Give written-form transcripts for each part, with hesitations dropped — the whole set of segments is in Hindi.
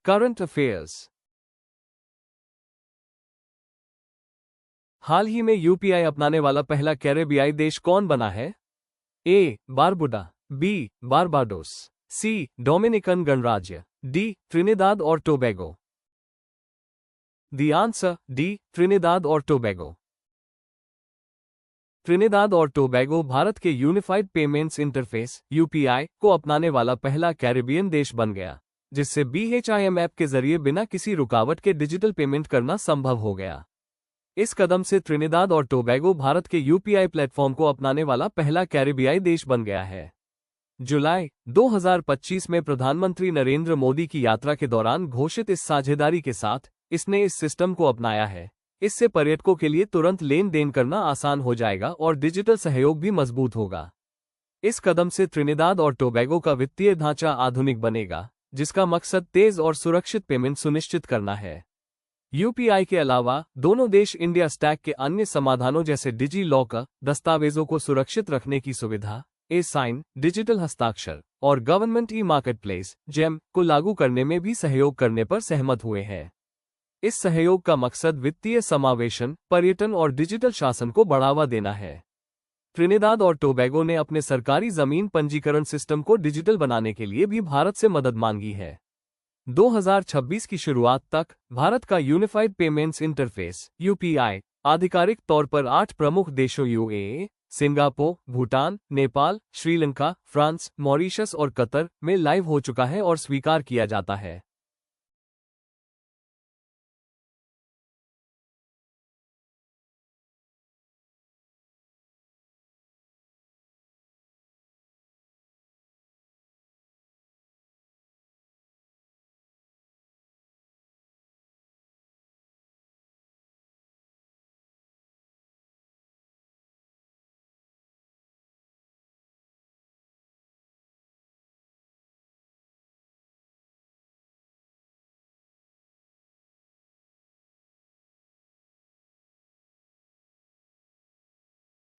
Current affairs. हाल ही में यूपीआई अपनाने वाला पहला कैरेबियाई देश कौन बना है? A. Barbuda, B. Barbados, C. Dominican गणराज्य, डी. त्रिनिदाद और Tobago. The answer D. Trinidad और टोबैगो। त्रिनिदाद और टोबैगो भारत के यूनिफाइड पेमेंट्स इंटरफेस यूपीआई को अपनाने वाला पहला कैरिबियन देश बन गया, जिससे BHIM ऐप के जरिए बिना किसी रुकावट के डिजिटल पेमेंट करना संभव हो गया। इस कदम से त्रिनिदाद और टोबैगो भारत के यूपीआई प्लेटफॉर्म को अपनाने वाला पहला कैरिबियाई देश बन गया है। जुलाई 2025 में प्रधानमंत्री नरेंद्र मोदी की यात्रा के दौरान घोषित इस साझेदारी के साथ इसने इस सिस्टम को अपनाया है। इससे पर्यटकों के लिए तुरंत लेन देन करना आसान हो जाएगा और डिजिटल सहयोग भी मजबूत होगा। इस कदम से त्रिनिदाद और टोबैगो का वित्तीय ढांचा आधुनिक बनेगा, जिसका मकसद तेज और सुरक्षित पेमेंट सुनिश्चित करना है। यूपीआई के अलावा दोनों देश इंडिया स्टैक के अन्य समाधानों जैसे डिजी लॉकर, दस्तावेजों को सुरक्षित रखने की सुविधा, e-साइन, डिजिटल हस्ताक्षर और गवर्नमेंट ई-मार्केटप्लेस (GeM) को लागू करने में भी सहयोग करने पर सहमत हुए हैं। इस सहयोग का मकसद वित्तीय समावेशन, पर्यटन और डिजिटल शासन को बढ़ावा देना है। त्रिनिदाद और टोबैगो ने अपने सरकारी जमीन पंजीकरण सिस्टम को डिजिटल बनाने के लिए भी भारत से मदद मांगी है। 2026 की शुरुआत तक भारत का यूनिफाइड पेमेंट्स इंटरफेस यूपीआई आधिकारिक तौर पर 8 प्रमुख देशों UAE, Singapore, Bhutan, Nepal, Sri Lanka, France, Mauritius और कतर में लाइव हो चुका है और स्वीकार किया जाता है।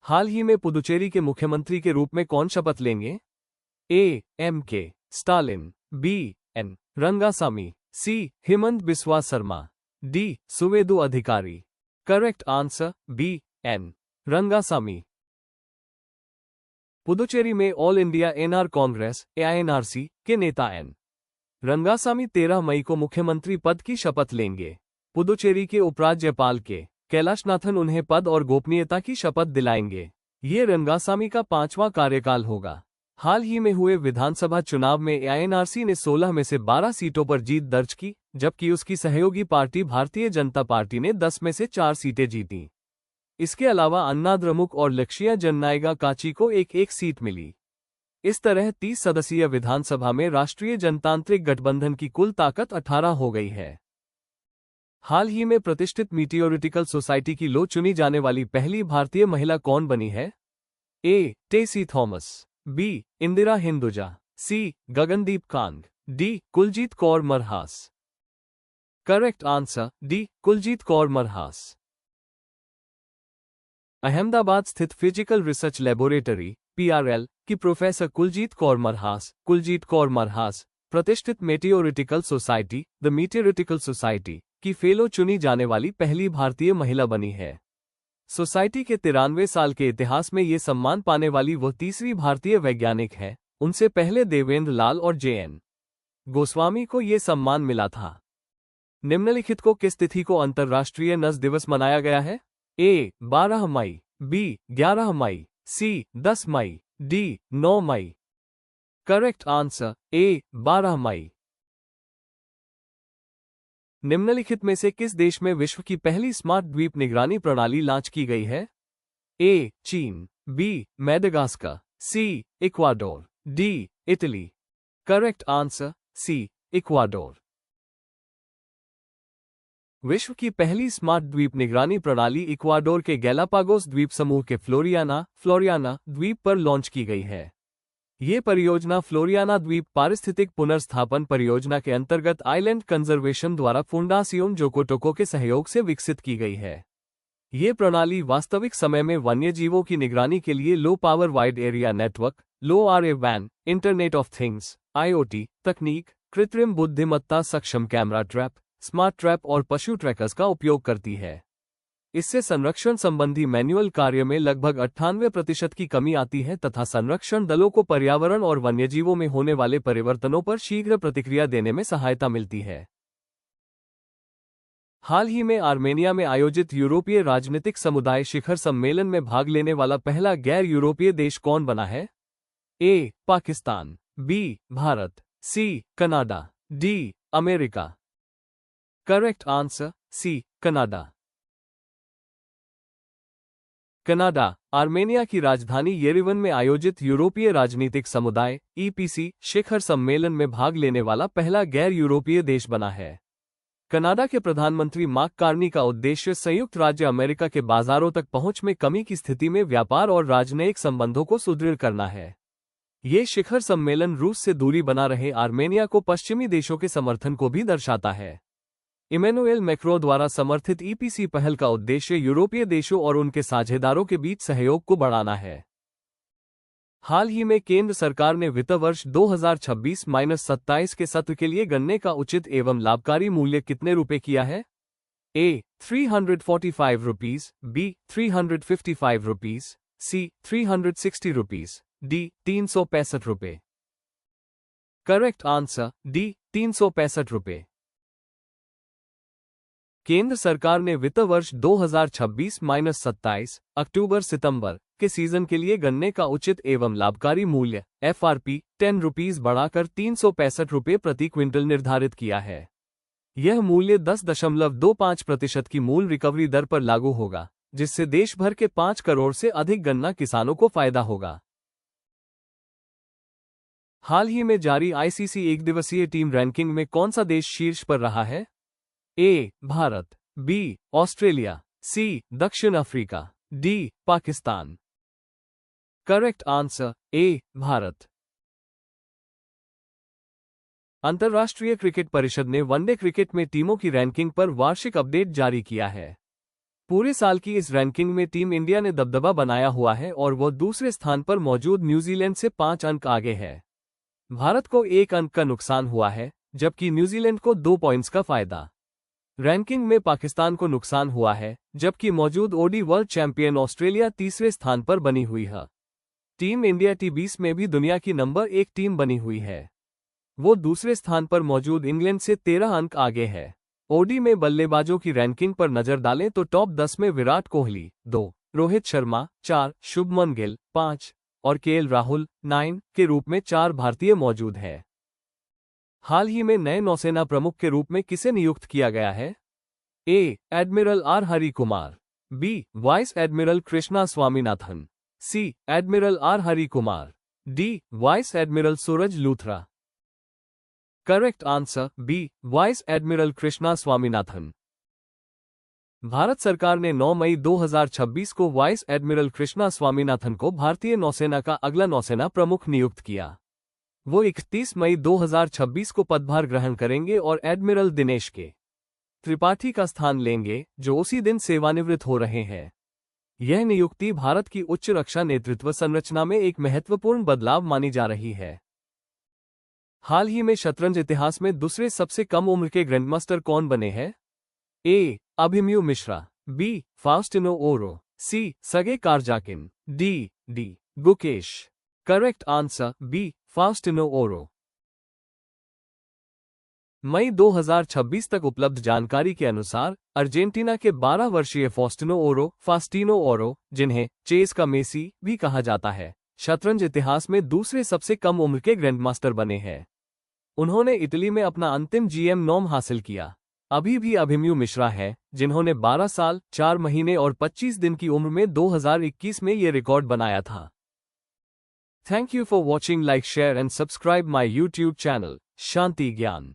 हाल ही में पुदुचेरी के मुख्यमंत्री के रूप में कौन शपथ लेंगे? A. MK Stalin, B. N. Rangasamy, C. Hemant Biswa Sarma, D. Suvendu Adhikari. Correct answer B. N. Rangasamy. Puducherry में ऑल इंडिया NR कांग्रेस AINRC के नेता N. रंगासामी 13 मई को मुख्यमंत्री पद की शपथ लेंगे। पुदुचेरी के उपराज्यपाल के कैलाशनाथन उन्हें पद और गोपनीयता की शपथ दिलाएंगे। ये रंगासामी का 5वां कार्यकाल होगा। हाल ही में हुए विधानसभा चुनाव में AINRC ने 16 में से 12 सीटों पर जीत दर्ज की, जबकि उसकी सहयोगी पार्टी भारतीय जनता पार्टी ने 10 में से 4 सीटें जीतीं। इसके अलावा अन्नाद्रमुक और लक्ष्या जननायगा काची को एक सीट मिली। इस तरह 30 सदस्यीय विधानसभा में राष्ट्रीय जनतांत्रिक गठबंधन की कुल ताकत 18 हो गई है। हाल ही में प्रतिष्ठित मीटियोरिटिकल सोसाइटी की लो चुनी जाने वाली पहली भारतीय महिला कौन बनी है? A. Tessy Thomas, B. Indira Hinduja, C. Gagandeep Kang, D. Kuljeet Kaur Marhas. Correct answer D. Kuljeet Kaur Marhas. Ahmedabad स्थित फिजिकल रिसर्च लेबोरेटरी PRL की प्रोफेसर कुलजीत कौर मरहास प्रतिष्ठित meteoritical society the meteoritical society की फेलो चुनी जाने वाली पहली भारतीय महिला बनी है। सोसाइटी के 93 साल के इतिहास में ये सम्मान पाने वाली वो तीसरी भारतीय वैज्ञानिक है। उनसे पहले देवेंद्र लाल और JN गोस्वामी को ये सम्मान मिला था। निम्नलिखित को किस तिथि को अंतर्राष्ट्रीय नस दिवस मनाया गया है? ए. 12 मई, बी. 11 मई, सी. 10 मई, डी. 9 मई। Correct answer A. 12 मई। निम्नलिखित में से किस देश में विश्व की पहली स्मार्ट द्वीप निगरानी प्रणाली लॉन्च की गई है? ए. चीन, B. Madagascar, C. Ecuador, D. Italy. Correct answer C. Ecuador. विश्व की पहली स्मार्ट द्वीप निगरानी प्रणाली इक्वाडोर के गैलापागोस द्वीप समूह के फ्लोरियाना द्वीप पर लॉन्च की गई है। ये परियोजना फ्लोरियाना द्वीप पारिस्थितिक पुनर्स्थापन परियोजना के अंतर्गत आइलैंड कंजर्वेशन द्वारा फुंडासियोन जोकोटोको के सहयोग से विकसित की गई है। ये प्रणाली वास्तविक समय में वन्यजीवों की निगरानी के लिए low power wide area network LoRa WAN, internet of things IoT तकनीक, कृत्रिम बुद्धिमत्ता सक्षम कैमरा ट्रैप, स्मार्ट ट्रैप और पशु ट्रैकर्स का उपयोग करती है। इससे संरक्षण संबंधी मैन्युअल कार्य में लगभग 98% की कमी आती है तथा संरक्षण दलों को पर्यावरण और वन्यजीवों में होने वाले परिवर्तनों पर शीघ्र प्रतिक्रिया देने में सहायता मिलती है। हाल ही में आर्मेनिया में आयोजित यूरोपीय राजनीतिक समुदाय शिखर सम्मेलन में भाग लेने वाला पहला गैर यूरोपीय देश कौन बना है? A. Pakistan, B. Bharat, C. Canada, D. America. Correct answer C. Canada. Canada, Armenia की राजधानी येरेवन में आयोजित यूरोपीय राजनीतिक समुदाय (ईपीसी) शिखर सम्मेलन में भाग लेने वाला पहला गैर यूरोपीय देश बना है। कनाडा के प्रधानमंत्री मार्क कार्नी का उद्देश्य संयुक्त राज्य अमेरिका के बाजारों तक पहुंच में कमी की स्थिति में व्यापार और राजनयिक संबंधों को सुदृढ़ करना है। ये शिखर सम्मेलन रूस से दूरी बना रहे आर्मेनिया को पश्चिमी देशों के समर्थन को भी दर्शाता है। इमैनुएल मैक्रों द्वारा समर्थित ईपीसी पहल का उद्देश्य यूरोपीय देशों और उनके साझेदारों के बीच सहयोग को बढ़ाना है। हाल ही में केंद्र सरकार ने वित्त वर्ष 2026-27 के सत्र के लिए गन्ने का उचित एवं लाभकारी मूल्य कितने रुपए किया है? ए. 345 रुपीज, बी. 355 रुपीज, सी. 360 रुपीज, डी. 365 रुपए। Correct answer D. 365 रुपए। केंद्र सरकार ने वित्त वर्ष 2026-27 अक्टूबर-सितंबर के सीजन के लिए गन्ने का उचित एवं लाभकारी मूल्य FRP 10 रुपीज बढ़ाकर 365 रुपये प्रति क्विंटल निर्धारित किया है। यह मूल्य 10.25% की मूल रिकवरी दर पर लागू होगा, जिससे देश भर के 5 करोड़ से अधिक गन्ना किसानों को फायदा होगा। हाल ही में जारी ICC एकदिवसीय टीम रैंकिंग में कौन सा देश शीर्ष पर रहा है? ए. भारत, बी. ऑस्ट्रेलिया, सी. दक्षिण Africa, D. Pakistan. Correct answer ए. भारत। अंतर्राष्ट्रीय क्रिकेट परिषद ने वनडे क्रिकेट में टीमों की रैंकिंग पर वार्षिक अपडेट जारी किया है। पूरे साल की इस रैंकिंग में टीम इंडिया ने दबदबा बनाया हुआ है और वह दूसरे स्थान पर मौजूद न्यूजीलैंड से 5 अंक आगे है। भारत को 1 अंक का नुकसान हुआ है, जबकि न्यूजीलैंड को 2 पॉइंट्स का फायदा। रैंकिंग में पाकिस्तान को नुकसान हुआ है, जबकि मौजूद ओडी वर्ल्ड चैंपियन ऑस्ट्रेलिया तीसरे स्थान पर बनी हुई है। टीम इंडिया T20 में भी दुनिया की नंबर 1 टीम बनी हुई है। वो दूसरे स्थान पर मौजूद इंग्लैंड से 13 अंक आगे है। ओडी में बल्लेबाजों की रैंकिंग पर नजर डालें तो टॉप 10 में विराट कोहली 2, रोहित शर्मा 4, शुभमन गिल 5 और केएल राहुल 9 के रूप में 4 भारतीय मौजूद है। हाल ही में नए नौसेना प्रमुख के रूप में किसे नियुक्त किया गया है? A. Admiral R Hari Kumar, B. Vice admiral Krishna Swaminathan, C. Admiral R Hari Kumar, D. Vice admiral Suraj Luthra. Correct answer B. Vice admiral Krishna Swaminathan. Bharat सरकार ने 9 मई 2026 को वाइस एडमिरल कृष्णा स्वामीनाथन को भारतीय नौसेना का अगला नौसेना प्रमुख नियुक्त किया। वो 31 मई 2026 को पदभार ग्रहण करेंगे और एडमिरल दिनेश के त्रिपाठी का स्थान लेंगे, जो उसी दिन सेवानिवृत्त हो रहे हैं। यह नियुक्ति भारत की उच्च रक्षा नेतृत्व संरचना में एक महत्वपूर्ण बदलाव मानी जा रही है। हाल ही में शतरंज इतिहास में दूसरे सबसे कम उम्र के ग्रैंडमास्टर कौन बने हैं? A. Abhimanyu Mishra, B. Faustino Oro, C. Sergey Karjakin, D. Gukesh. Correct answer B. Faustino Oro. मई 2026 तक उपलब्ध जानकारी के अनुसार अर्जेंटीना के 12 वर्षीय फास्टिनो ओरो, जिन्हें चेस का मेसी भी कहा जाता है, शतरंज इतिहास में दूसरे सबसे कम उम्र के ग्रैंडमास्टर बने हैं। उन्होंने इटली में अपना अंतिम GM नॉम हासिल किया। अभी भी अभिमन्यु मिश्रा है, जिन्होंने 12 साल 4 महीने और 25 दिन की उम्र में 2021 में ये रिकॉर्ड बनाया था। Thank you for watching. Like, share and subscribe my YouTube channel, Shanti Gyan.